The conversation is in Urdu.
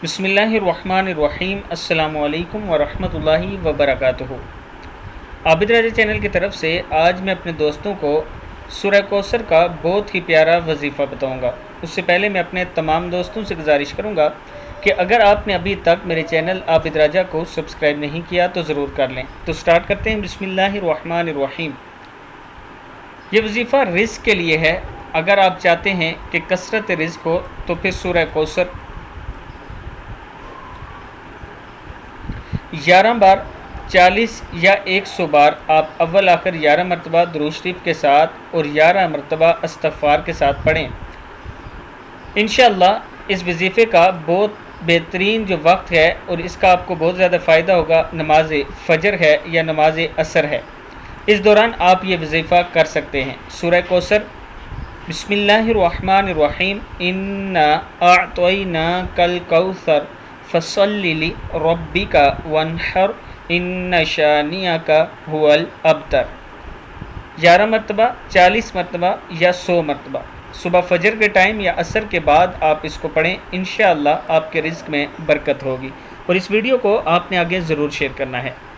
بسم اللہ الرحمن الرحیم۔ السلام علیکم ورحمۃ اللہ وبرکاتہ۔ عابد راجہ چینل کی طرف سے آج میں اپنے دوستوں کو سورہ کوثر کا بہت ہی پیارا وظیفہ بتاؤں گا۔ اس سے پہلے میں اپنے تمام دوستوں سے گزارش کروں گا کہ اگر آپ نے ابھی تک میرے چینل عابد راجہ کو سبسکرائب نہیں کیا تو ضرور کر لیں۔ تو سٹارٹ کرتے ہیں۔ بسم اللہ الرحمن الرحیم۔ یہ وظیفہ رزق کے لیے ہے۔ اگر آپ چاہتے ہیں کہ کثرت رزق ہو تو پھر سورہ کوثر 11 بار 40 یا 100 بار آپ اول آخر 11 مرتبہ درود شریف کے ساتھ اور 11 مرتبہ استغفار کے ساتھ پڑھیں۔ انشاءاللہ اس وظیفے کا بہت بہترین جو وقت ہے اور اس کا آپ کو بہت زیادہ فائدہ ہوگا، نماز فجر ہے یا نماز عصر ہے۔ اس دوران آپ یہ وظیفہ کر سکتے ہیں۔ سورہ کوثر۔ بسم اللہ الرحمن الرحیم۔ انا اعطیناک الکوثر فصلی لربک وانحر ان شانئک هو الابتر۔ 11 مرتبہ، 40 مرتبہ یا 100 مرتبہ صبح فجر کے ٹائم یا عصر کے بعد آپ اس کو پڑھیں۔ انشاءاللہ آپ کے رزق میں برکت ہوگی، اور اس ویڈیو کو آپ نے آگے ضرور شیئر کرنا ہے۔